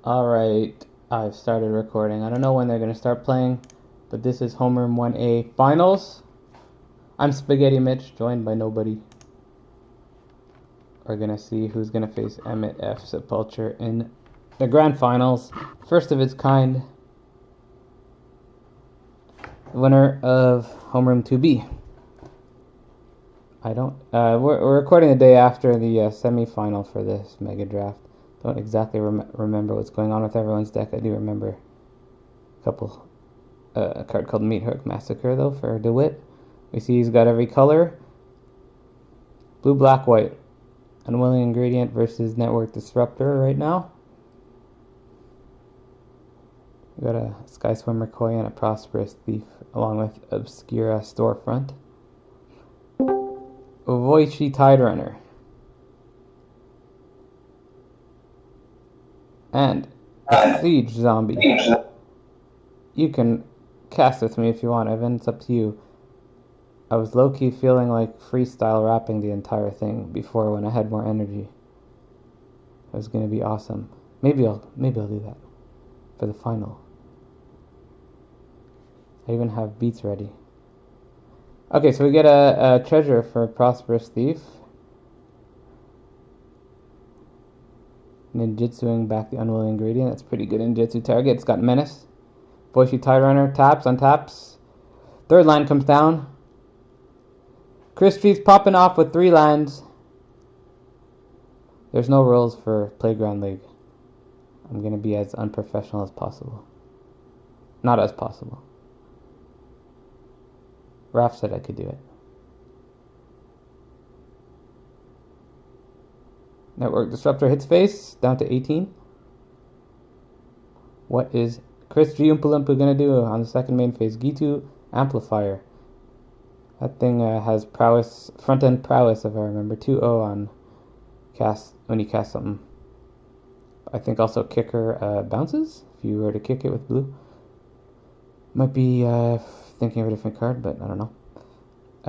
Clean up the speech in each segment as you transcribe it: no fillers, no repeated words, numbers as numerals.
Alright, I've started recording. I don't know when they're going to start playing, but this is Homeroom 1A Finals. I'm Spaghetti Mitch, joined by nobody. We're going to see who's going to face Emmett F. Sepulcher in the Grand Finals. First of its kind. The winner of Homeroom 2B. We're recording the day after the semi-final for this Mega Draft. Don't exactly remember what's going on with everyone's deck. I do remember a card called Meat Hook Massacre, though, for DeWitt. We see he's got every color. Blue, black, white. Unwilling Ingredient versus Network Disruptor right now. We got a Sky Swimmer Koi and a Prosperous Thief, along with Obscura Storefront. Voichi Tide Runner. And Siege Zombie. You can cast with me if you want, Evan. It's up to you. I was low-key feeling like freestyle rapping the entire thing before when I had more energy. It was gonna be awesome. Maybe I'll do that for the final. I even have beats ready. Okay, so we get a treasure for Prosperous Thief. Ninjutsuing back the Unwilling Ingredient. That's pretty good ninjutsu target. It's got Menace. Boishi Tide Runner taps, untaps. Third line comes down. Chris Street's popping off with 3 lands. There's no rules for Playground League. I'm going to be as unprofessional as possible. Not as possible. Raph said I could do it. Network Disruptor hits face, down to 18. What is Chris G. Oompa Loompa going to do on the second main phase? Gitu Amplifier. That thing has prowess, front-end prowess, if I remember. 2-0 on cast when you cast something. I think also Kicker bounces, if you were to kick it with blue. Might be thinking of a different card, but I don't know.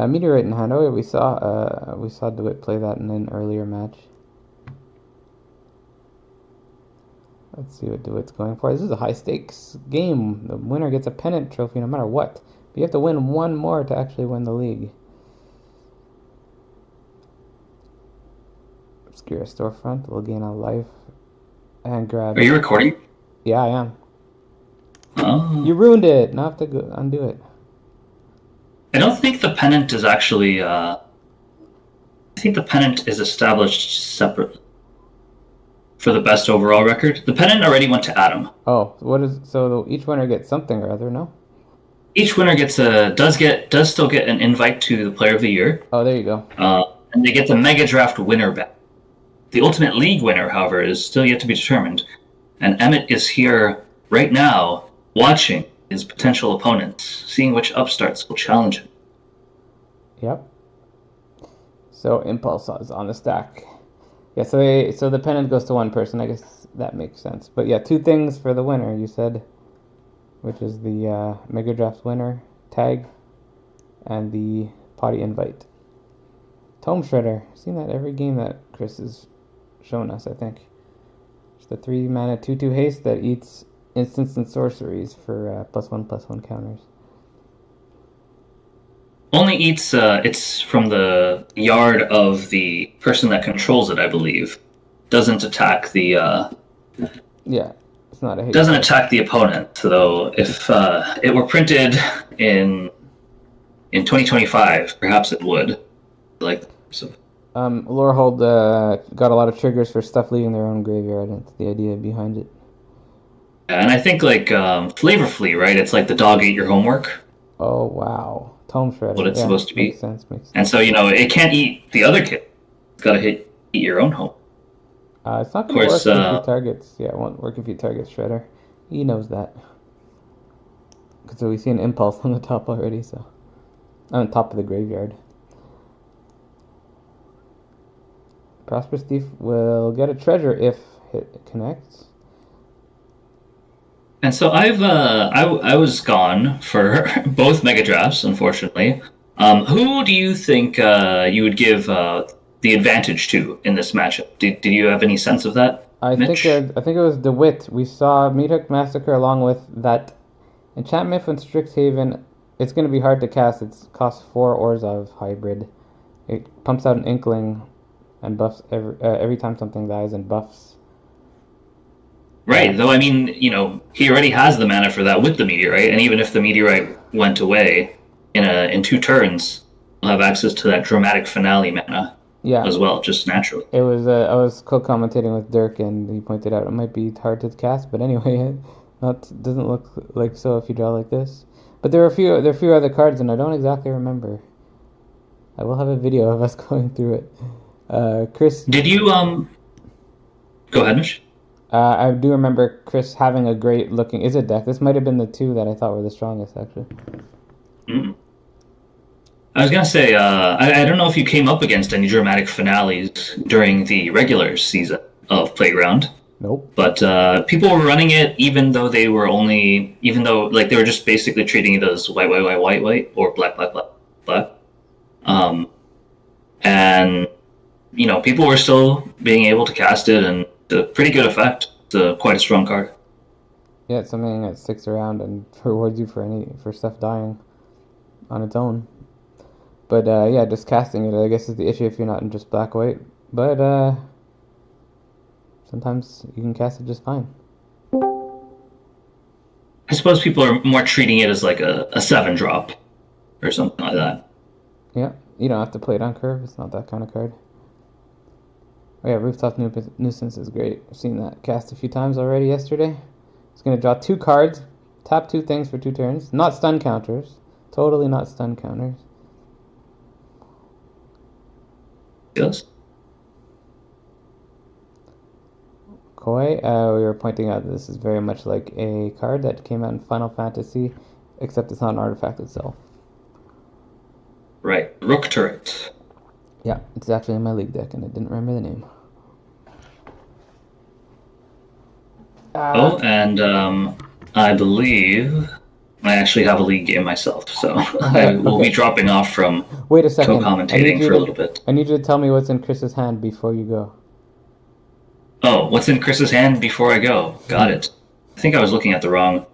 Meteorite in hand. Oh, yeah, we saw DeWitt play that in an earlier match. Let's see what DeWitt's going for. This is a high-stakes game. The winner gets a pennant trophy no matter what. But you have to win one more to actually win the league. Obscura Storefront will gain a life and grab. Are you recording? Yeah, I am. Oh. You ruined it. Now I have to go undo it. I don't think the pennant is actually. I think the pennant is established separately for the best overall record. The pennant already went to Adam. Oh, so each winner gets something or other, no? Each winner does still get an invite to the Player of the Year. Oh, there you go. And they get the Mega Draft winner back. The Ultimate League winner, however, is still yet to be determined. And Emmett is here right now, watching his potential opponents, seeing which upstarts will challenge him. Yep. So Impulse is on the stack. Yeah, so the pennant goes to one person. I guess that makes sense. But yeah, 2 things for the winner, you said, which is the Mega Draft winner tag and the potty invite. Tome Shredder. I've seen that every game that Chris has shown us, I think. It's the 3-mana 2/2 haste that eats instants and sorceries for +1/+1 counters. Only eats, it's from the yard of the person that controls it, I believe. Doesn't attack the, Yeah, it's not a haste. Doesn't attack the opponent, though. If it were printed in 2025, perhaps it would. So. Lorehold got a lot of triggers for stuff leaving their own graveyard. That's the idea behind it. And I think, Flavor Flea, right? It's like the dog ate your homework. Oh, wow. Tome Shredder. What it's supposed to be. Makes sense. And so, it can't eat the other kid. It's got to eat your own home. It's not going to work if you targets. Yeah, it won't work if you target Shredder. He knows that. So we see an Impulse on the top already, so. On top of the graveyard. Prosperous Thief will get a treasure if it connects. And so I was gone for both Mega Drafts, unfortunately. Who do you think you would give the advantage to in this matchup? Did you have any sense of that? Mitch? I think it was DeWitt. We saw Meathook Massacre along with that enchantment from Strixhaven. It's going to be hard to cast. It costs 4 of hybrid. It pumps out an Inkling and buffs every time something dies and buffs. Right, though I mean, he already has the mana for that with the meteorite, and even if the meteorite went away in 2 turns, he'll have access to that dramatic finale mana Yeah, as well, just naturally. it was. I was co-commentating with Dirk, and he pointed out it might be hard to cast, but anyway, it not doesn't look like so if you draw like this. But there are a few other cards, and I don't exactly remember. I will have a video of us going through it. Chris, Did you go ahead, Mitch? I do remember Chris having a great looking Izzet deck. This might have been the two that I thought were the strongest, actually. Mm. I was gonna say, I don't know if you came up against any dramatic finales during the regular season of Playground, Nope. but people were running it even though like they were just basically treating it as white, white, white, white, white, or black, black, black, black. Um, and people were still being able to cast it, and it's a pretty good effect. It's quite a strong card. Yeah, it's something that sticks around and rewards you for stuff dying on its own. But yeah, just casting it, I guess, is the issue if you're not in just black white. But sometimes you can cast it just fine. I suppose people are more treating it as like a 7 drop or something like that. Yeah, you don't have to play it on curve. It's not that kind of card. Oh yeah, Rooftop Nuisance is great. I've seen that cast a few times already yesterday. It's going to draw 2 cards, tap 2 things for 2 turns. Not stun counters. Totally not stun counters. Yes. Koi, we were pointing out that this is very much like a card that came out in Final Fantasy, except it's not an artifact itself. Right. Rook turret. Yeah, it's actually in my league deck, and I didn't remember the name. And I believe I actually have a league game myself, so I will be dropping off from Wait a second. co-commentating for a little bit. I need you to tell me what's in Chris's hand before you go. Oh, what's in Chris's hand before I go? Got it. I think I was looking at the wrong.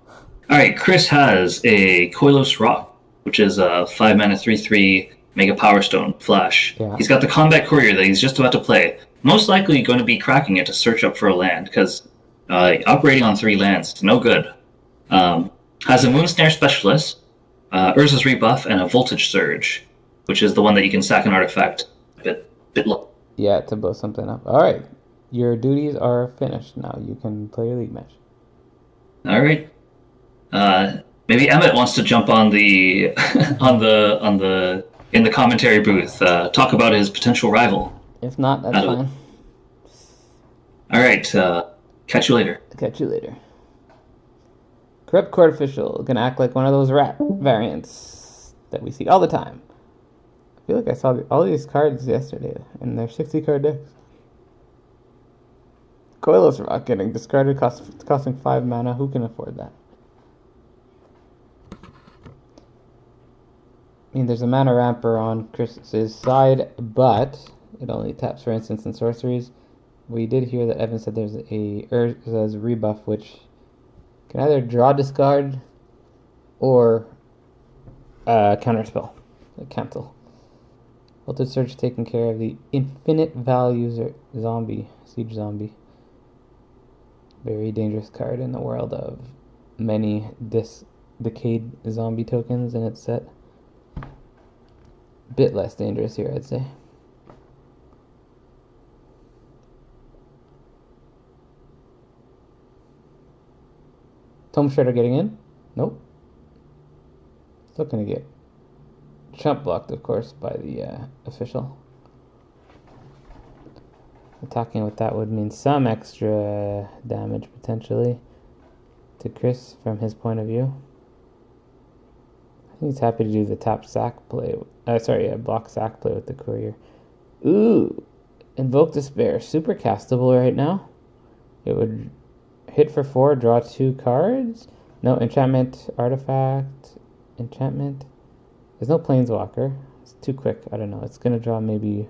Alright, Chris has a Koilos Rock, which is a 5-mana 3/3 Mega Power Stone Flash. Yeah. He's got the Combat Courier that he's just about to play. Most likely going to be cracking it to search up for a land, because operating on 3 lands is no good. Has a Moonsnare Specialist, Urza's Rebuff, and a Voltage Surge, which is the one that you can sack an artifact a bit low. Yeah, to blow something up. All right, your duties are finished now. You can play your league match. All right. Maybe Emmett wants to jump on the in the commentary booth, talk about his potential rival. If not, that's fine. All right. Catch you later. Catch you later. Corrupt Court Official can act like one of those rat variants that we see all the time. I feel like I saw all these cards yesterday, and they're 60-card decks. Koilos Rock getting discarded, costing 5 mana. Who can afford that? I mean, there's a mana ramper on Chris's side, but it only taps for instants and sorceries. We did hear that Evan said there's a Urza's Rebuff, which can either draw discard or counterspell, like cancel. Voltage Surge taking care of the infinite value siege zombie. Very dangerous card in the world of many decayed zombie tokens in its set. Bit less dangerous here, I'd say. Tome Shredder getting in? Nope. Still gonna get chump blocked, of course, by the official. Attacking with that would mean some extra damage, potentially, to Chris from his point of view. I think he's happy to do the tap sack play. Block sack play with the Courier. Ooh! Invoke Despair. Super castable right now. It would hit for 4, draw 2 cards. No, enchantment, artifact, enchantment. There's no planeswalker. It's too quick. I don't know. It's gonna draw maybe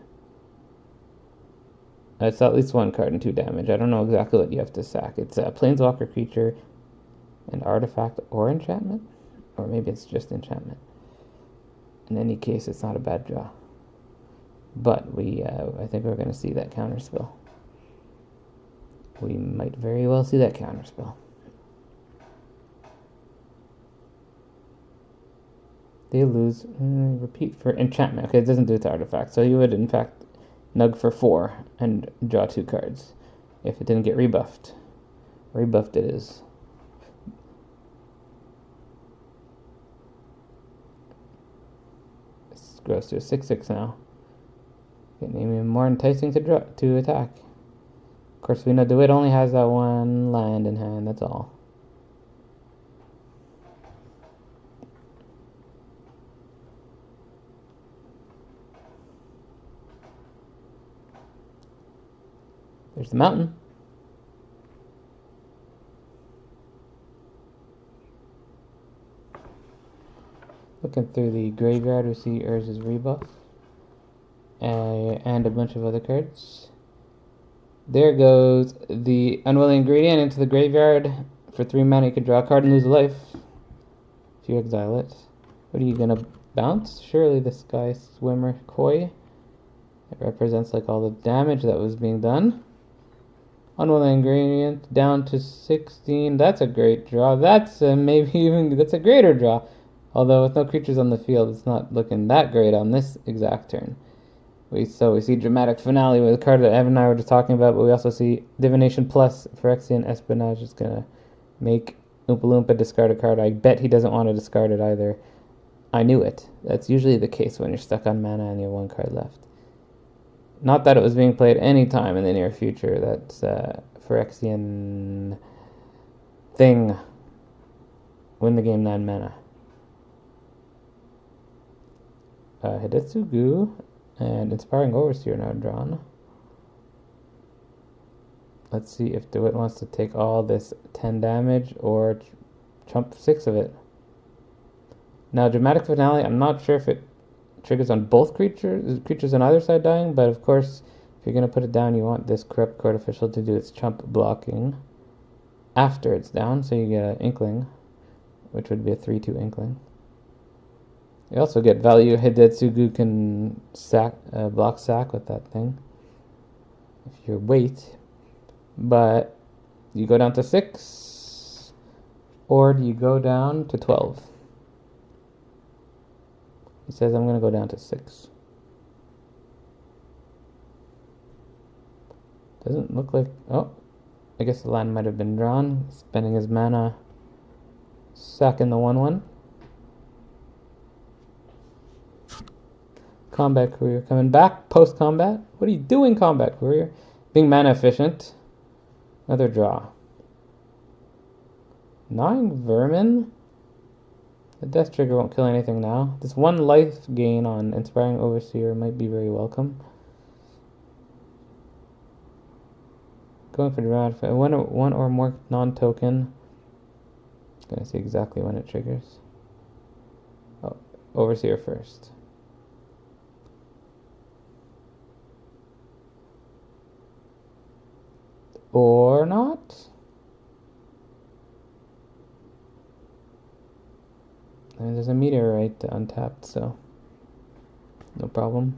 It's at least one card and 2 damage. I don't know exactly what you have to sack. It's a planeswalker creature, an artifact, or enchantment? Or maybe it's just enchantment. In any case, it's not a bad draw. But I think we're going to see that counterspell. We might very well see that counterspell. They lose. Repeat for enchantment. Okay, it doesn't do it to artifact. So you would, in fact, nug for 4 and draw 2 cards if it didn't get rebuffed. Rebuffed it is. This grows to a 6/6 now. Getting even more enticing to attack. Of course, we know DeWitt only has that one land in hand. That's all. There's the mountain. Looking through the graveyard, we see Urz's rebuff. And a bunch of other cards. There goes the Unwilling Ingredient into the graveyard. For 3 mana, you can draw a card and lose a life. If you exile it. What are you gonna bounce? Surely the Sky Swimmer Koi. It represents like all the damage that was being done. Unwilling Ingredient down to 16. That's a great draw. That's maybe even that's a greater draw. Although with no creatures on the field, it's not looking that great on this exact turn. We see Dramatic Finale with a card that Evan and I were just talking about, but we also see Divination Plus. Phyrexian Espionage is going to make Oompa Loompa discard a card. I bet he doesn't want to discard it either. I knew it. That's usually the case when you're stuck on mana and you have 1 card left. Not that it was being played any time in the near future. That's Phyrexian thing. Win the game 9 mana. Hidetsugu and Inspiring Overseer now drawn. Let's see if DeWitt wants to take all this 10 damage or chump 6 of it. Now, Dramatic Finale, I'm not sure if it triggers on both creatures on either side dying, but of course, if you're going to put it down, you want this Corrupt Court Official to do its chump blocking after it's down, so you get an Inkling, which would be a 3/2 Inkling. You also get value. Hidetsugu can block sack with that thing if you wait. But you go down to 6, or do you go down to 12? He says I'm going to go down to 6. Doesn't look like... Oh, I guess the land might have been drawn. Spending his mana, sacking the 1/1. Combat Courier coming back post-combat. What are you doing, Combat Courier? Being mana efficient. Another draw. 9 Vermin. The Death Trigger won't kill anything now. This 1 life gain on Inspiring Overseer might be very welcome. Going for Dramatic. One or more non-token. Gonna see exactly when it triggers. Oh, Overseer first. Or not. And there's a meteorite untapped, so no problem.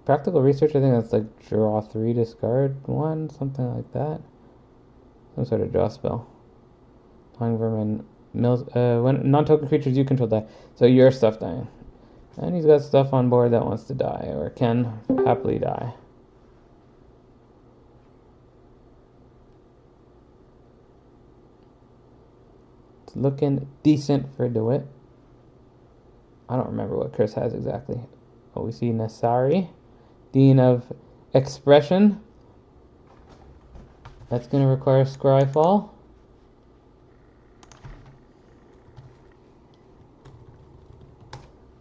Practical Research, I think that's like draw 3, discard 1, something like that. Some sort of draw spell. Flying Vermin. When non-token creatures you control die. So your stuff dying. And he's got stuff on board that wants to die, or can happily die. It's looking decent for DeWitt. I don't remember what Chris has exactly. Oh, we see Nasari, Dean of Expression. That's going to require Scryfall.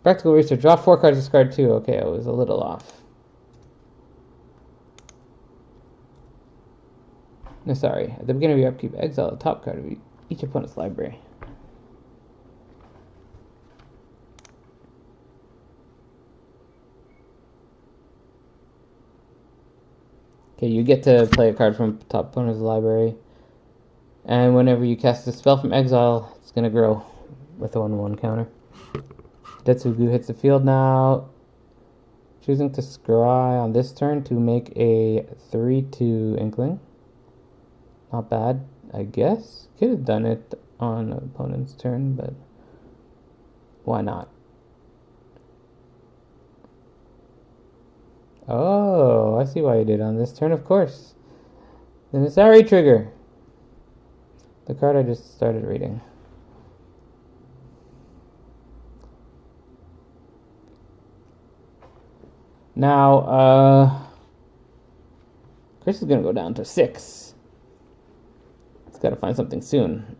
Practical Research. Draw 4 cards, discard 2. Okay, I was a little off. No, sorry. At the beginning of your upkeep, exile the top card of each opponent's library. Okay, you get to play a card from top opponent's library. And whenever you cast a spell from exile, it's going to grow with a 1/1 counter. Detsugu hits the field now. Choosing to scry on this turn to make a 3/2 Inkling. Not bad, I guess. Could have done it on opponent's turn, but why not? Oh, I see why you did on this turn, of course. The Misari trigger. The card I just started reading. Now, Chris is going to go down to 6. He's got to find something soon.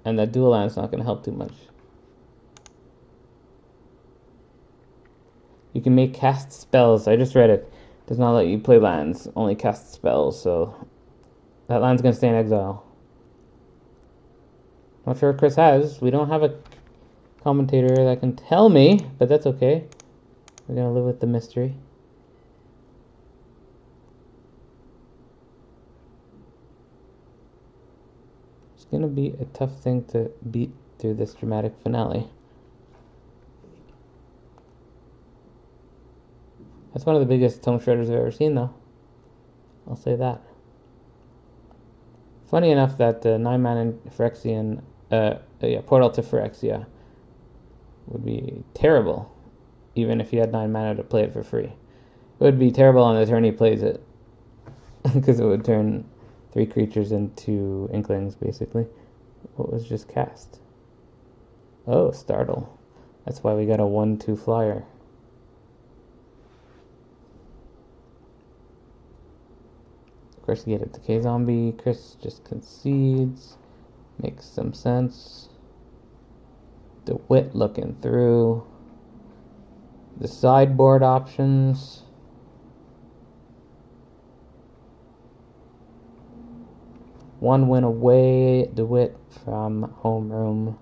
And that dual land's not going to help too much. You can make cast spells. I just read it. Does not let you play lands, only cast spells, so that land's going to stay in exile. Not sure what Chris has. We don't have a commentator that can tell me, but that's okay. We're going to live with the mystery. It's going to be a tough thing to beat through this dramatic finale. That's one of the biggest Tome Shredders I've ever seen, though. I'll say that. Funny enough that 9-mana Phyrexian, Portal to Phyrexia would be terrible, even if he had 9 mana to play it for free. It would be terrible on the turn he plays it, because it would turn 3 creatures into Inklings, basically. What was just cast? Oh, Startle. That's why we got a 1/2 flyer. Of course, you get a Decay Zombie. Chris just concedes. Makes some sense. DeWitt looking through the sideboard options. One win away, DeWitt from Homeroom.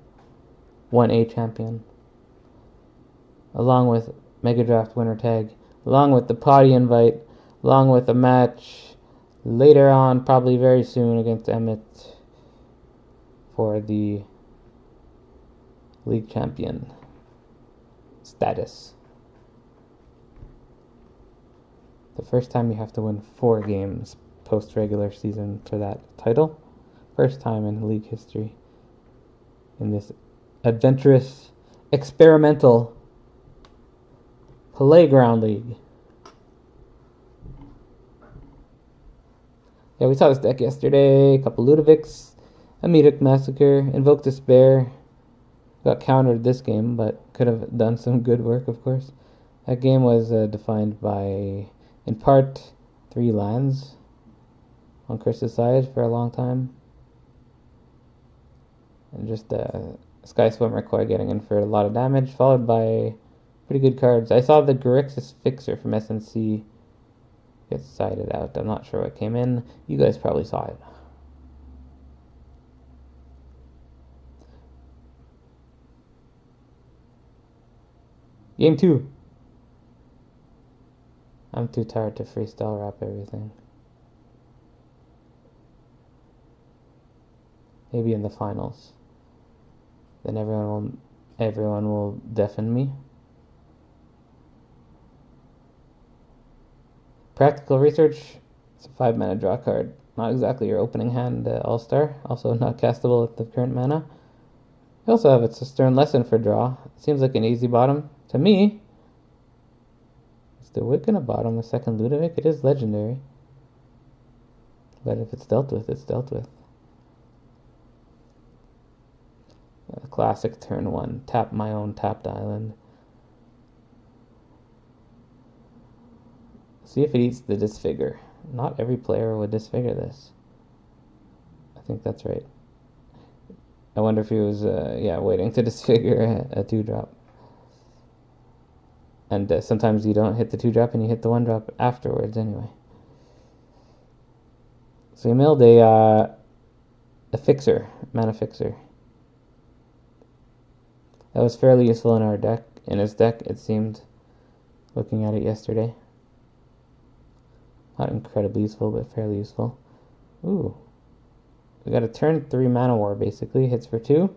1A champion. Along with Mega Draft winner tag. Along with the potty invite. Along with a match later on, probably very soon, against Emmett for the league champion status. The first time you have to win 4 games post regular season for that title. First time in league history in this adventurous, experimental playground league. Yeah, we saw this deck yesterday. A couple Ludovics, a Medoc Massacre, Invoke Despair. Got countered this game, but could have done some good work, of course. That game was defined by, in part, 3 lands on Chris's side for a long time. And just Sky Swimmer Koi getting in for a lot of damage, followed by pretty good cards. I saw the Grixis Fixer from SNC get sided out. I'm not sure what came in. You guys probably saw it. Game 2. I'm too tired to freestyle rap everything. Maybe in the finals. Then everyone will deafen me. Practical Research. It's a 5-mana draw card. Not exactly your opening hand all-star. Also not castable at the current mana. You also have its a Stern Lesson for draw. Seems like an easy bottom. To me, is DeWitt gonna bottom a second Ludovic? It is legendary. But if it's dealt with, it's dealt with. A classic turn 1. Tap my own tapped island. See if it eats the Disfigure. Not every player would disfigure this. I think that's right. I wonder if he was, waiting to disfigure a 2-drop. And sometimes you don't hit the 2-drop and you hit the 1-drop afterwards anyway. So he milled a Fixer, Mana Fixer. That was fairly useful in our deck. In his deck, it seemed, looking at it yesterday. Not incredibly useful, but fairly useful. Ooh. We got a turn 3 Mana War, basically. Hits for 2.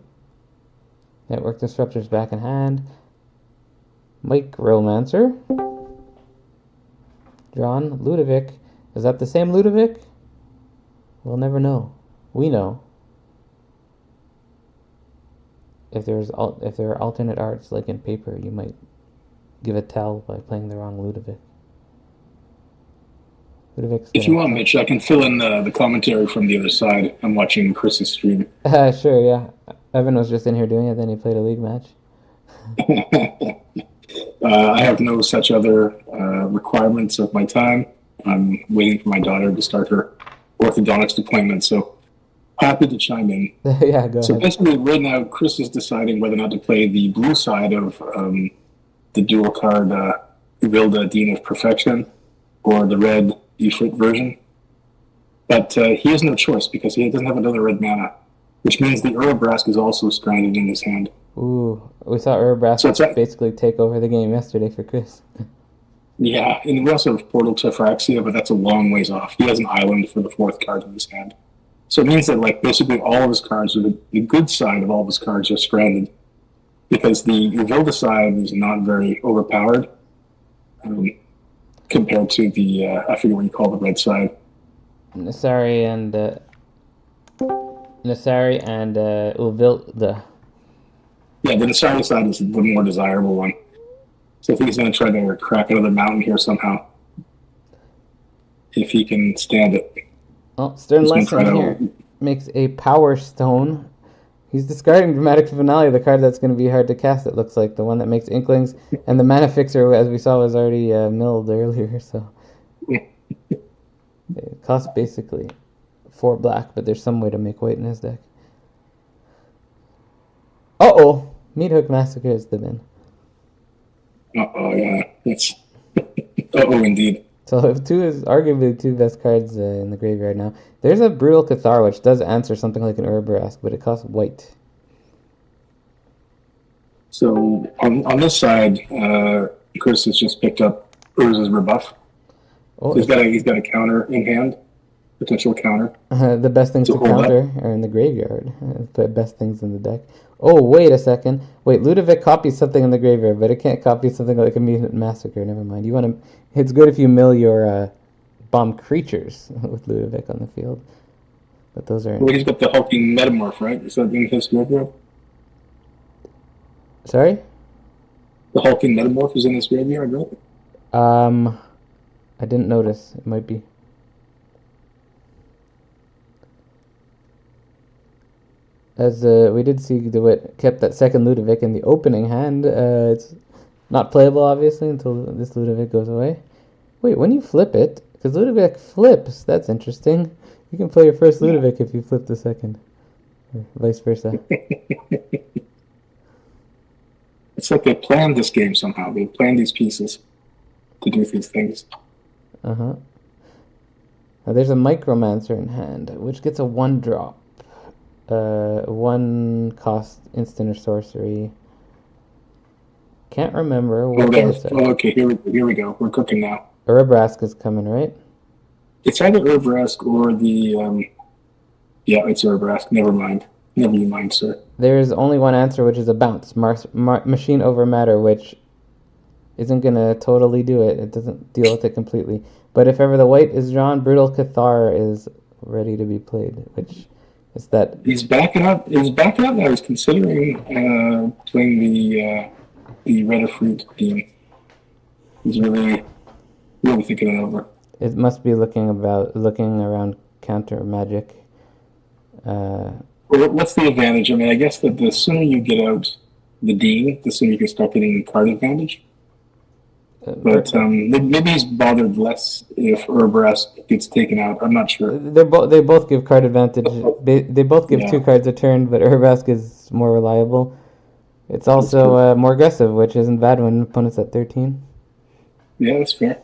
Network Disruptor's back in hand. Micromancer. Drawn. Ludovic. Is that the same Ludovic? We'll never know. We know. If there are alternate arts like in paper, you might give a tell by playing the wrong Ludovic. Ludovic's If you gonna want, Mitch, I can fill in the commentary from the other side. I'm watching Chris's stream. Sure, yeah. Evan was just in here doing it, then he played a league match. I have no such other requirements of my time. I'm waiting for my daughter to start her orthodontics appointment, so happy to chime in. Yeah, go So ahead. basically, right now, Chris is deciding whether or not to play the blue side of the dual card Vilda Dean of Perfection or the red Ifrit version. But he has no choice because he doesn't have another red mana, which means the Urabrask is also stranded in his hand. Ooh, we saw Urabrask So it's basically take over the game yesterday for Chris. yeah, and we also have Portal to Phyrexia, but that's a long ways off. He has an island for the fourth card in his hand. So it means that like basically all of his cards, or the good side of all of his cards, are stranded because the Vilda side is not very overpowered compared to the I forget what you call the red side. Nasari and Uvilda. Yeah, the Nasari side is the more desirable one. So I think he's going to try to crack another mountain here somehow, if he can stand it. Oh, Stern He's going to try Lesson here to. makes a Power Stone. He's discarding Dramatic Finale, the card that's going to be hard to cast, it looks like. The one that makes Inklings. And the Mana Fixer, as we saw, was already milled earlier, so. It costs basically 4 black, but there's some way to make white in his deck. Uh-oh! Meathook Massacre is the bin. Oh yeah, it's. Oh indeed. So if 2 is arguably the 2 best cards in the graveyard now. There's a Brutal Cathar, which does answer something like an Urabrask, but it costs white. So on this side, Chris has just picked up Urza's rebuff. Oh, So he's got a counter in hand, potential counter. the best things to hold counter are in the graveyard. The best things in the deck. Oh, wait a second. Wait, Ludovic copies something in the graveyard, but it can't copy something like a Mutant Massacre. Never mind. You want to? It's good if you mill your bomb creatures with Ludovic on the field, but those are. Well, he's got the hulking metamorph, right? Is that in his graveyard? Sorry. The hulking metamorph is in his graveyard, right? I didn't notice. It might be. As we did see, DeWitt kept that second Ludovic in the opening hand. It's not playable, obviously, until this Ludovic goes away. Wait, when you flip it, because Ludovic flips, that's interesting. You can play your first Ludovic if you flip the second, or vice versa. It's like they planned this game somehow. They planned these pieces to do these things. Uh-huh. Now there's a Micromancer in hand, which gets a 1-drop. 1 cost instant or sorcery. Can't remember what okay, here we go. We're cooking now. Urabrask is coming, right? It's either Urabrask or the yeah, it's Urabrask. Never mind. Never you mind, sir. There's only one answer, which is a bounce. Machine over matter, which isn't going to totally do it. It doesn't deal with it completely. But if ever the white is drawn, Brutal Cathar is ready to be played, which is that... He's backing up. He's backing up now. He's considering playing the Red Fruit team. He's really thinking it over. It must be looking around counter magic. Well, what's the advantage? I mean, I guess that the sooner you get out the Dean, the sooner you can start getting card advantage. But maybe he's bothered less if Urabrask gets taken out. I'm not sure. They both give card advantage. They both give 2 cards a turn, but Urabrask is more reliable. It's also more aggressive, which isn't bad when opponent's at 13. Yeah, that's fair.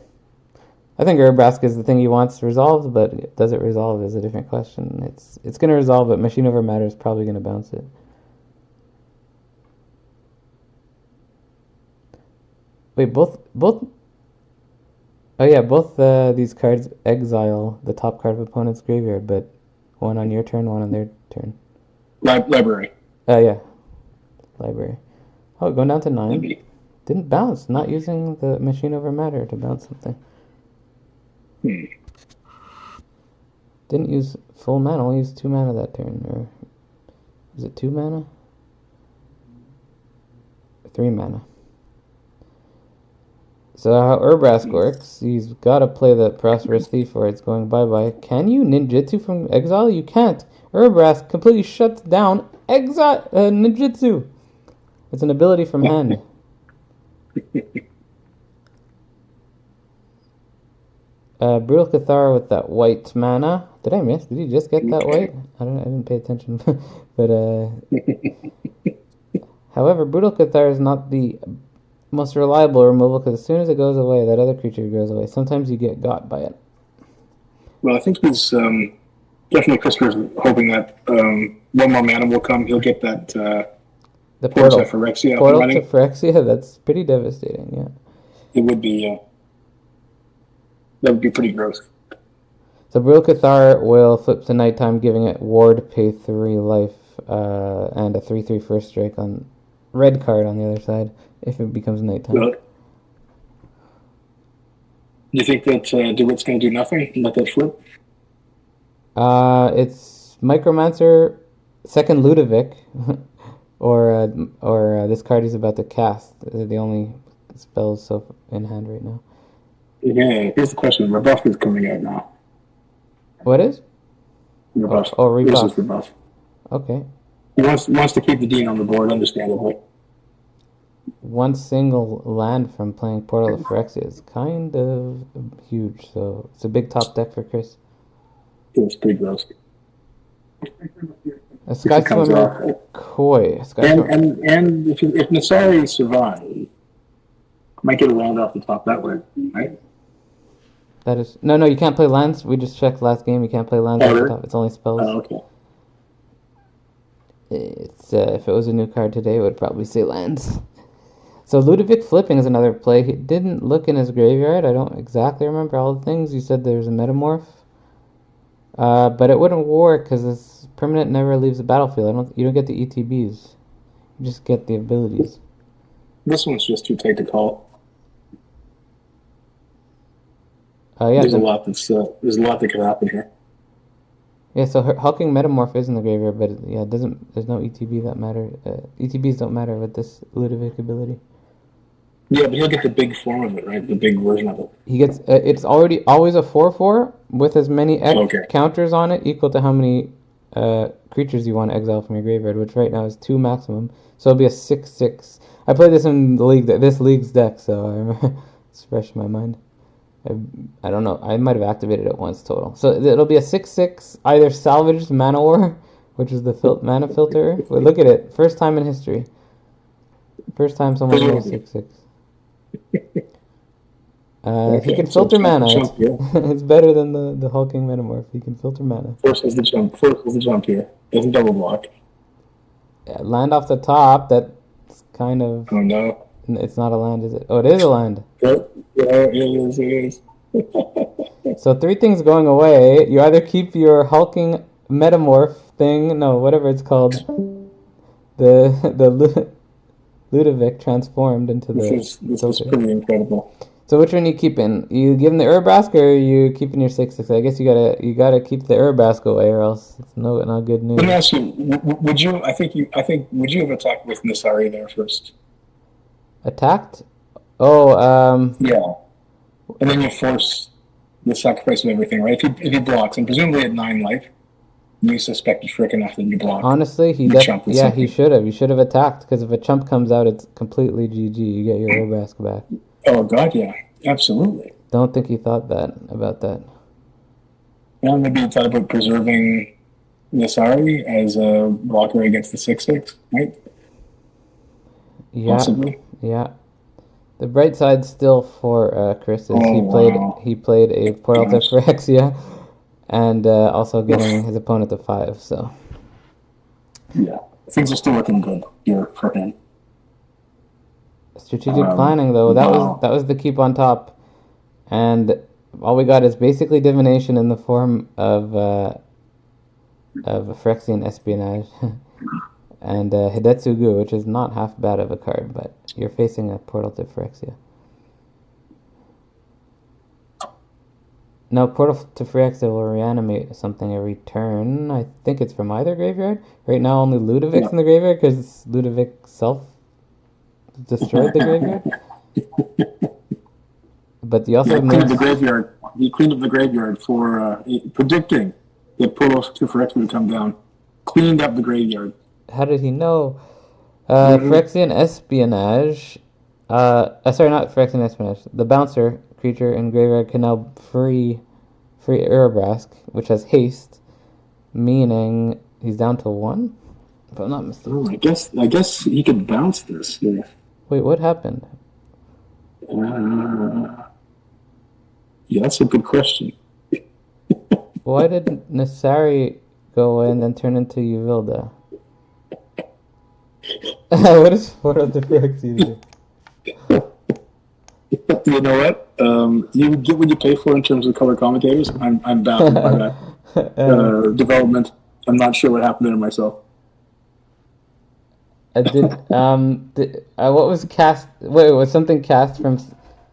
I think Urabrask is the thing he wants resolved, but does it resolve is a different question. It's going to resolve, but Machine Over Matter is probably going to bounce it. Wait, both Oh yeah, both these cards exile the top card of opponent's graveyard, but one on your turn, one on their turn. Library. Oh yeah, library. Oh, going down to 9. Maybe. Didn't bounce. Not using the machine over matter to bounce something. Hmm. Didn't use full mana. Only used 2 mana that turn. Or is it 2 mana? 3 mana. So how Urbrask works, he's got to play the Prosperous Thief or it's going bye-bye. Can you ninjutsu from exile? You can't. Urbrask completely shuts down exile ninjutsu. It's an ability from hand. Brutal Cathar with that white mana. Did I miss? Did he just get that white? I didn't pay attention. But however, Brutal Cathar is not the most reliable removal because as soon as it goes away, that other creature goes away. Sometimes you get got by it. Well, I think he's definitely Christopher's hoping that one more mana will come. He'll get that The portal. Phyrexia Portal to running. Phyrexia, that's pretty devastating, yeah. It would be that would be pretty gross. So Brutal Cathar will flip to nighttime, giving it Ward, pay 3 life, and a 3/3 first strike on red card on the other side if it becomes nighttime. Well, do you think that DeWitt's going to do nothing and let that flip? It's Micromancer, second Ludovic, or this card he's about to cast. They're the only spells so in hand right now. Yeah, here's the question. Rebuff is coming out now. What is? Rebuff. Oh, rebuff. This is rebuff. Okay. He wants to keep the Dean on the board, understandably. One single land from playing Portal of Phyrexia is kind of huge, so it's a big top deck for Chris. It's pretty gross. A Sky Swimmer Koi. And if Nasari survives, might get a land off the top that way, right? That is no, you can't play lands. We just checked last game. You can't play lands off the top. It's only spells. Oh, okay. It's if it was a new card today, it would probably say lands. So Ludovic flipping is another play. He didn't look in his graveyard. I don't exactly remember all the things. You said there's a metamorph, but it wouldn't work because this permanent never leaves the battlefield. You don't get the ETBs. You just get the abilities. This one's just too tight to call. Yeah, there's a lot that could happen here. Yeah, so Hulking Metamorph is in the graveyard, but yeah, it doesn't. There's no ETB that matter. ETBs don't matter with this Ludovic ability. Yeah, but he'll get the big form of it, right? The big version of it. He gets. It's always a 4/4 with as many counters on it equal to how many creatures you want to exile from your graveyard, which right now is 2 maximum. So it'll be a 6/6. I played this in the league. This league's deck, so it's fresh in my mind. I don't know. I might have activated it once total. So it'll be a 6/6, either salvaged Mana War, which is the mana filter. But look at it. First time in history. First time someone used 6/6. He can filter mana. It's better than the Hulking Metamorph. He can filter mana. Forces the jump here. Doesn't double block. Yeah, land off the top. That's kind of... Oh, no. It's not a land, is it? Oh, it is a land. Yeah, it is. So 3 things going away. You either keep your Hulking Metamorph thing, no, whatever it's called, the Ludovic transformed into the. This is pretty incredible. So which one are you keeping? You giving the Urbrask or are you keeping your 6/6? I guess you gotta keep the Urbrask away, or else it's not good news. Let me ask you: would you? Would you have attacked with Nasari there first? Attacked? Oh, yeah. And then you force the sacrifice of everything, right? If he blocks, and presumably at 9 life, you suspect he's frick enough that you block. Honestly, he should have. He should have attacked, because if a chump comes out, it's completely GG. You get your Urbrask back. Oh god, yeah, absolutely. Don't think he thought about that. Yeah, maybe he thought about preserving Nasari as a blocker against the 6/6, right? Yeah. Possibly. Yeah. The bright side still for Chris is he played a Portal to Phyrexia, and also getting his opponent to 5. So yeah, things are still looking good here for him. Strategic planning, though, that was the keep on top. And all we got is basically divination in the form of Phyrexian espionage. And Hidetsugu, which is not half bad of a card, but you're facing a portal to Phyrexia. No, Portal to Phyrexia will reanimate something every turn. I think it's from either graveyard. Right now, only Ludovic's in the graveyard because Ludovic self destroyed the graveyard. But you also have cleaned the graveyard. He cleaned up the graveyard for predicting that Portal to Phyrexia would come down. Cleaned up the graveyard. How did he know? Phyrexian Espionage. Sorry, not Phyrexian Espionage. The bouncer creature in graveyard can now free Urabrask, which has haste, meaning he's down to 1. If I'm not mistaken. Oh, I guess he could bounce this. Yeah. Wait, what happened? Yeah, that's a good question. Why did Nasari go in and turn into Uvilda? What is Portal to Phyrexia do? You know what? You get what you pay for in terms of color commentators. I'm baffled by that development. I'm not sure what happened there myself. What was cast? Wait, was something cast from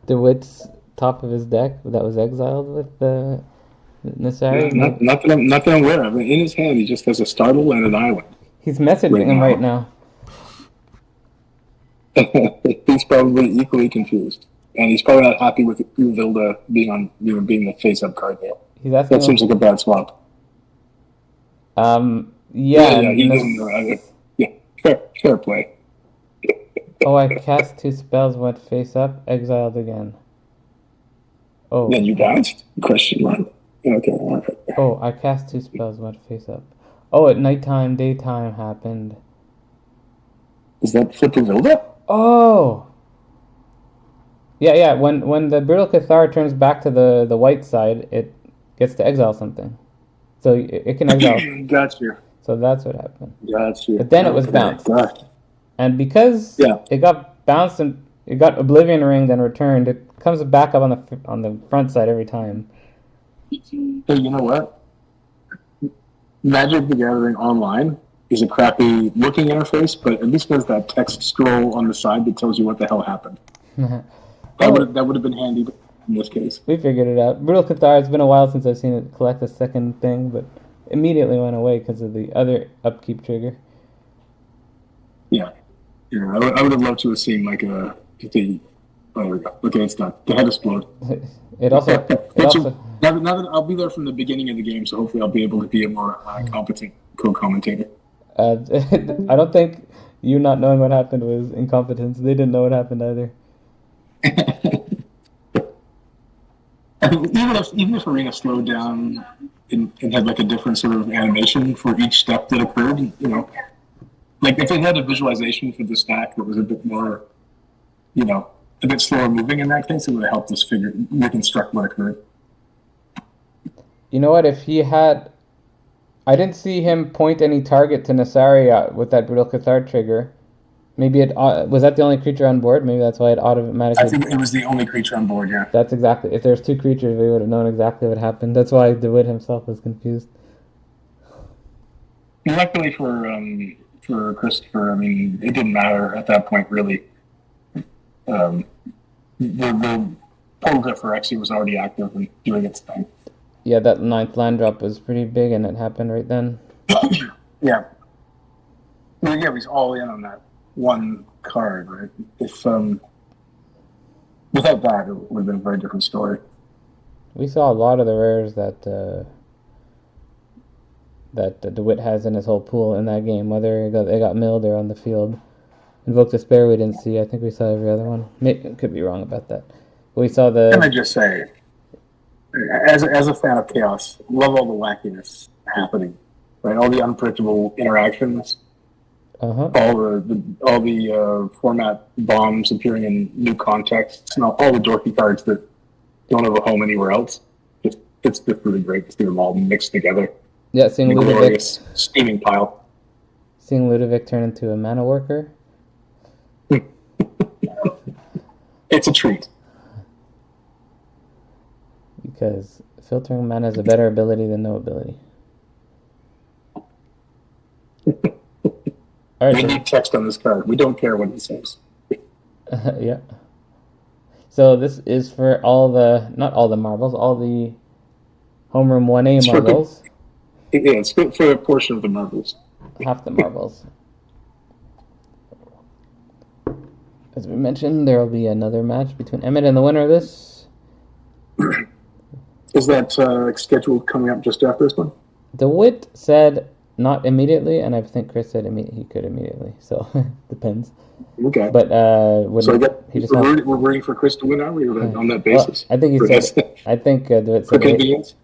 DeWitt's top of his deck that was exiled with the Nasari? Not that I'm aware of. In his hand, he just has a startle and an island. He's messaging him right now. He's probably equally confused, and he's probably not happy with Uvilda being the face-up card there. That seems like a bad swap. Yeah, he doesn't know either. Yeah, fair play. Oh, I cast 2 spells, went face up, exiled again. Oh. Then you bounced? Question mark. Okay. Right. Oh, I cast 2 spells, went face up. Oh, at nighttime, daytime happened. Is that for Uvilda? Oh. Yeah. When the Brittle Cathar turns back to the white side, it gets to exile something. So it can exile. Got you. So that's what happened. Got you. But then it was bounced. And because it got bounced and it got Oblivion Ringed and returned, it comes back up on the front side every time. Hey, you know what? Magic the Gathering Online is a crappy looking interface, but at least there's that text scroll on the side that tells you what the hell happened. That would have been handy in this case. We figured it out. Brittle Cathar, it's been a while since I've seen it collect a second thing, but immediately went away because of the other upkeep trigger. Yeah. I would have loved to have seen like oh, there we go. Okay, it's done. The head explode. Now that I'll be there from the beginning of the game, so hopefully I'll be able to be a more competent co-commentator. I don't think you not knowing what happened was incompetence. They didn't know what happened either. Even if Arena slowed down and had like a different sort of animation for each step that occurred, like if it had a visualization for the stack that was a bit more, a bit slower moving in that case, it would have helped us reconstruct what occurred. You know what? If he had, I didn't see him point any target to Nasari with that Brutal Cathar trigger. Maybe was that the only creature on board? Maybe that's why it automatically. I think it was the only creature on board. Yeah. That's exactly. If there's 2 creatures, we would have known exactly what happened. That's why DeWitt himself was confused. Luckily for Christopher, I mean, it didn't matter at that point really. The Portal to Phyrexia was already active and doing its thing. Yeah, that 9th land drop was pretty big, and it happened right then. Yeah. Well, yeah, he's all in on that one card, right? If without that, it would have been a very different story. We saw a lot of the rares that DeWitt has in his whole pool in that game, whether they got milled or on the field. Invoke Despair we didn't see. I think we saw every other one. Could be wrong about that. But we saw the... Can I just say, as a fan of Chaos, love all the wackiness happening, right? All the unpredictable interactions, all the format bombs appearing in new contexts, and all the dorky cards that don't have a home anywhere else. It's just really great to see them all mixed together. Yeah, seeing Ludovic, glorious steaming pile. Seeing Ludovic turn into a mana worker. It's a treat. because filtering mana is a better ability than no ability. All right, We need text on this card. We don't care what it says. yeah. So this is for not all the marbles, all the Homeroom 1A It's for marbles, it's good for a portion of the marbles. half the marbles. As we mentioned, there will be another match between Emmett and the winner of this. Is that scheduled coming up just after this one? DeWitt said not immediately, and I think Chris said he could immediately. So depends. Okay. But So he just we're rooting for Chris to win, are we? On that basis? Well, I think he said. I think DeWitt for said. convenience.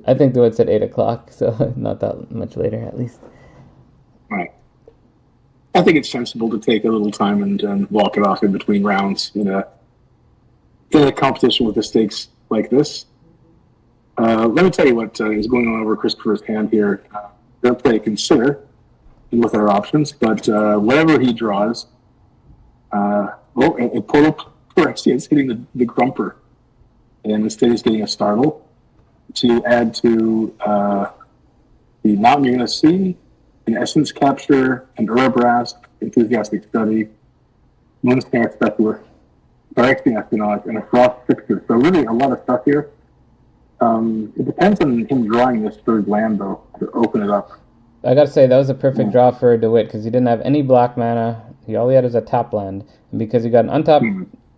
I think DeWitt said 8 o'clock, so not that much later, at least. Right. I think it's sensible to take a little time and walk it off in between rounds in a competition with the stakes like this. Let me tell you what is going on over Christopher's hand here. We're going to play Consider with our options, but whatever he draws, it pulled up where actually it's hitting the Grumper, and instead he's getting a Startle to add to the mountain you're going to see, an Essence Capture, an Urabrast, Enthusiastic Study, Moonsnare Specular, Directing Espionage, and a Frost Fixture. So really a lot of stuff here. It depends on him drawing this third land, though, to open it up. I gotta say, that was a perfect draw for DeWitt, because he didn't have any black mana. All he had was a tap land. And because he got an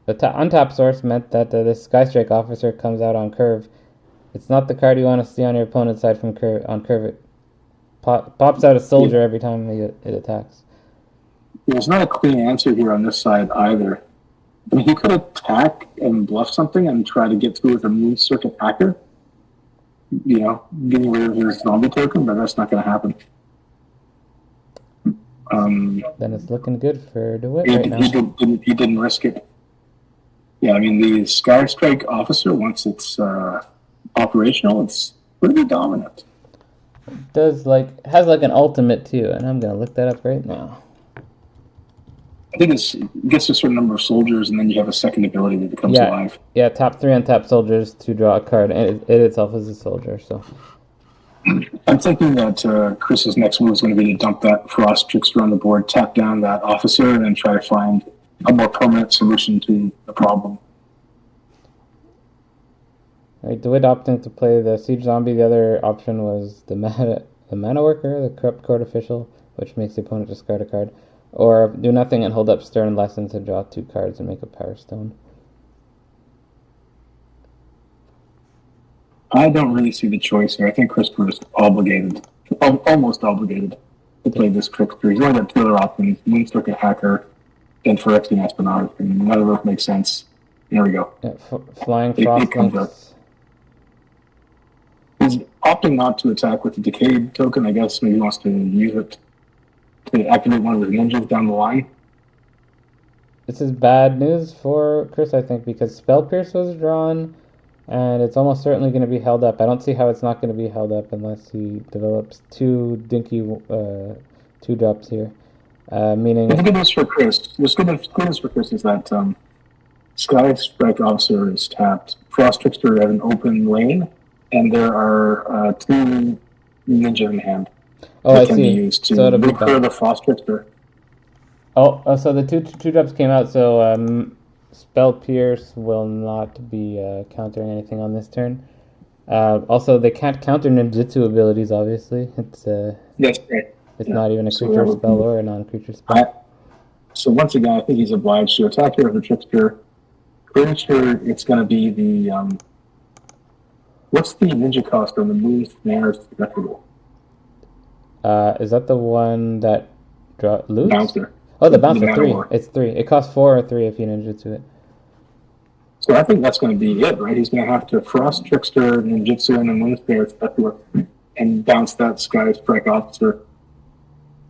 untap source meant that this Skystrike Officer comes out on curve. It's not the card you want to see on your opponent's side from on curve. It pops out a soldier every time it attacks. There's not a clean answer here on this side either. I mean, he could attack and bluff something and try to get through with a Moon Circuit Hacker. You know, getting rid of his zombie token, but that's not going to happen. Then it's looking good for DeWitt right now. He didn't risk it. Yeah, I mean, the Skystrike Officer, once it's operational, it's pretty dominant. Has an ultimate too, and I'm gonna look that up right now. I think it gets a certain number of soldiers, and then you have a second ability that becomes alive. Yeah, top 3 untap soldiers to draw a card, and it itself is a soldier. So I'm thinking that Chris's next move is going to be to dump that Frost Trickster on the board, tap down that Officer, and then try to find a more permanent solution to the problem. Right, DeWitt opting to play the Siege Zombie. The other option was the Mana Worker, the Corrupt Court Official, which makes the opponent discard a card. Or do nothing and hold up Stern Lesson to draw 2 cards and make a Power Stone. I don't really see the choice here. I think Christopher is obligated, almost obligated, to play this Trickster. He's only got 2 other options, Moon Circuit Hacker and Phyrexian Espionage, and none of those make sense. There we go. Yeah, Flying Frost Links. He's opting not to attack with the Decayed token. I guess maybe he wants to use it to activate one of his ninjas down the line. This is bad news for Chris, I think, because Spell Pierce was drawn, and it's almost certainly going to be held up. I don't see how it's not going to be held up unless he develops 2 dinky 2-drops here. Meaning... The good news for Chris, is that Skystrike Officer is tapped. Frost Trickster has an open lane, and there are 2 ninja in hand. I can see. Be used to recur the Frost Trickster. So the two drops came out. So Spell Pierce will not be countering anything on this turn. Also, they can't counter ninjutsu abilities. Obviously, it's That's right. It's not even a creature spell or a non-creature spell. So once again, I think he's obliged to attack here with the Trickster. Pretty sure it's going to be the what's the ninja cost on the Moonsnare Spectacle? Is that the one that lose? Bouncer. Oh, the bouncer 3. It's 3. It costs 4 or 3 if you ninjutsu it. So I think that's going to be it, right? He's going to have to Frost Trickster, ninjutsu, and then Moonsnare Spectacle, and bounce that Skystrike Officer.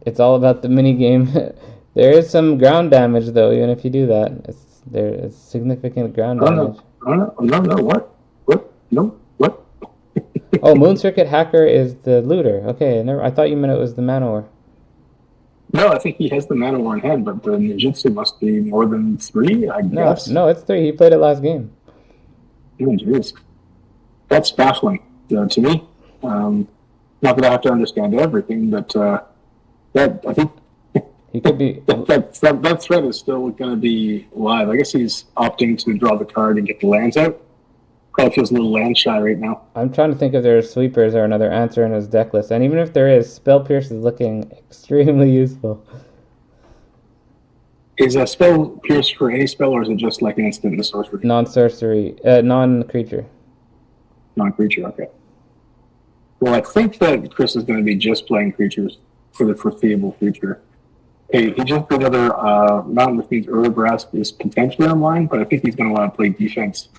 It's all about the mini game. There is some ground damage though, even if you do that. There is significant ground damage. No, what? No, what? Oh, Moon Circuit Hacker is the looter. Okay, I thought you meant it was the Manowar. No, I think he has the Manowar in hand, but the ninjutsu must be more than 3, I guess. No, it's 3. He played it last game. Oh, jeez. That's baffling to me. Not that I have to understand everything, but that I think He could be. that threat is still going to be live. I guess he's opting to draw the card and get the lands out. Probably feels a little land shy right now. I'm trying to think if there's sweepers or another answer in his deck list, and even if there is, Spell Pierce is looking extremely useful. Is a spell pierce for any spell, or is it just like an instant and sorcery? Non-sorcery, non-creature. Non-creature, okay. Well, I think that Chris is going to be just playing creatures for the foreseeable future. Hey, he just put another Mountain, which means Early Grasp is potentially online, but I think he's going to want to play defense,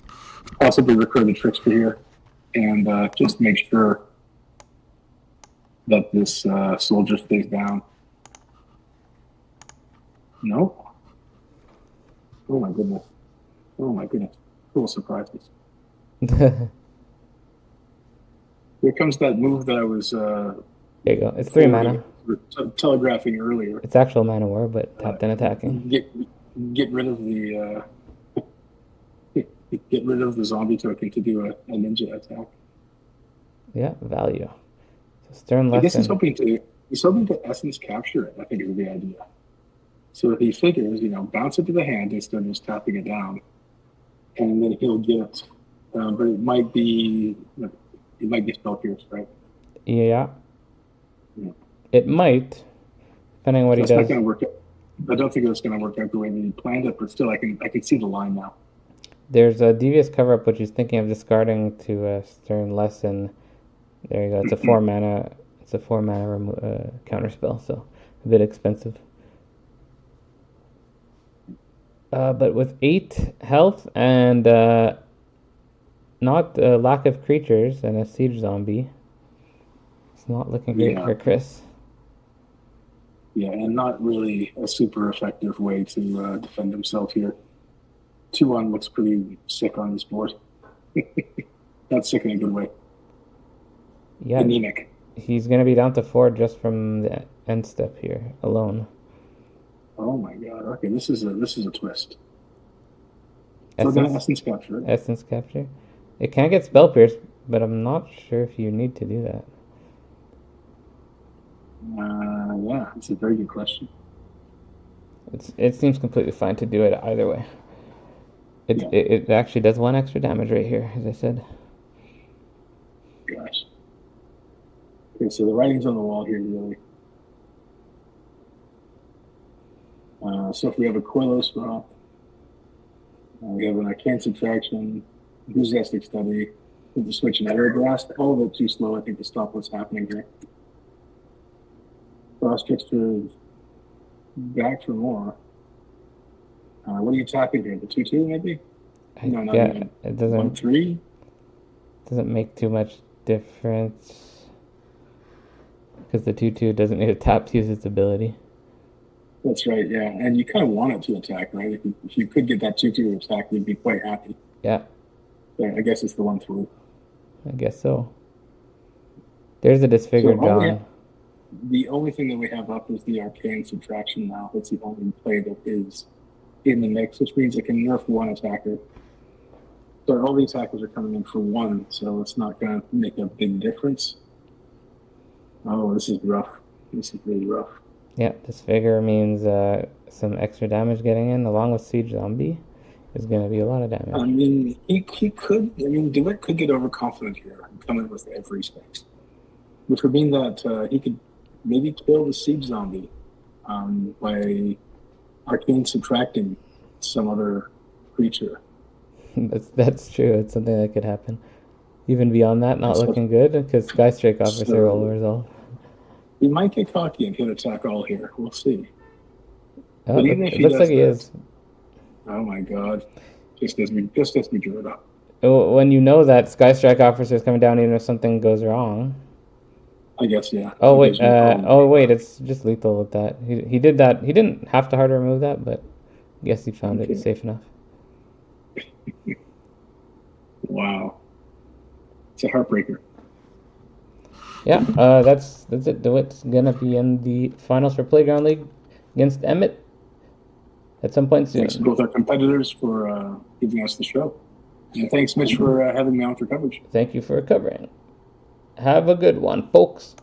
possibly recur the Trickster here, and just make sure that this soldier stays down. No? Oh my goodness. Oh my goodness. Cool surprises. There Here comes that move that I was you go. It's 3 mana. Telegraphing earlier. It's actual mana war, but tapped and attacking. Get rid of the get rid of the zombie token to do a ninja attack. Yeah, value. So Stern I guess he's lesson. hoping to essence capture it. I think is the idea. So if he figures, bounce it to the hand instead of just tapping it down, and then he'll get it. But it might be spell pierce, right? Yeah. Yeah. It might, depending on what That's he not does. going to work out. I don't think it's going to work out the way that he planned it, but still, I can see the line now. There's a devious cover-up, which he's thinking of discarding to Stern lesson. There you go. It's a 4 mana. It's a 4 mana counter spell, so a bit expensive. But with 8 health and not lack of creatures and a siege zombie, it's not looking great for Chris. Yeah, and not really a super effective way to defend himself here. 2-1 looks pretty sick on this board. Not sick in a good way. Yeah, anemic. He's going to be down to 4 just from the end step here alone. Oh my god! Okay, this is a twist. So then essence capture. Essence capture. It can get spell pierce, but I'm not sure if you need to do that. Yeah, it's a very good question. It seems completely fine to do it either way. It actually does 1 extra damage right here, as I said. Gosh. Okay, so the writing's on the wall here, really. So if we have a Coilo swap, we have an Arcane Subtraction, Enthusiastic Study, with the switch and Arrow Blast, all of it too slow, I think, to stop what's happening here. Frost Trickster is back for more. What are you tapping here? The 2/2 maybe? No, not even. It doesn't 1/3? Doesn't make too much difference because the 2/2 doesn't need a tap to use its ability. That's right, yeah. And you kind of want it to attack, right? If you could get that 2/2 to attack, you'd be quite happy. Yeah. So I guess it's the 1/3. I guess so. There's a Disfigured John. The only thing that we have up is the Arcane Subtraction now. That's the only play that is in the mix, which means it can nerf 1 attacker. So all the attackers are coming in for 1, so it's not going to make a big difference. Oh, this is rough. This is really rough. Yeah, Disfigure means some extra damage getting in, along with Siege Zombie. Is going to be a lot of damage. I mean, he could. I mean, DeWitt could get overconfident here and come in with every space, which would mean that he could maybe kill the Siege Zombie by Arcane Subtracting some other creature. That's true. It's something that could happen. Even beyond that, not looking good because Skystrike Officer will resolve. He might get cocky and hit attack all here. We'll see. Oh, but even if it looks like he is. Oh my god! Just as we drew it up. When you know that Skystrike Officer is coming down, even if something goes wrong. I guess yeah. Oh wait. Wait. It's just lethal with that. He did that. He didn't have to hard remove that, but I guess he found it safe enough. Wow. It's a heartbreaker. Yeah, that's it. DeWitt's gonna be in the finals for Playground League against Emmett at some point soon. Thanks to both our competitors for giving us the show. And thanks, Mitch, for having me on for coverage. Thank you for covering. Have a good one, folks.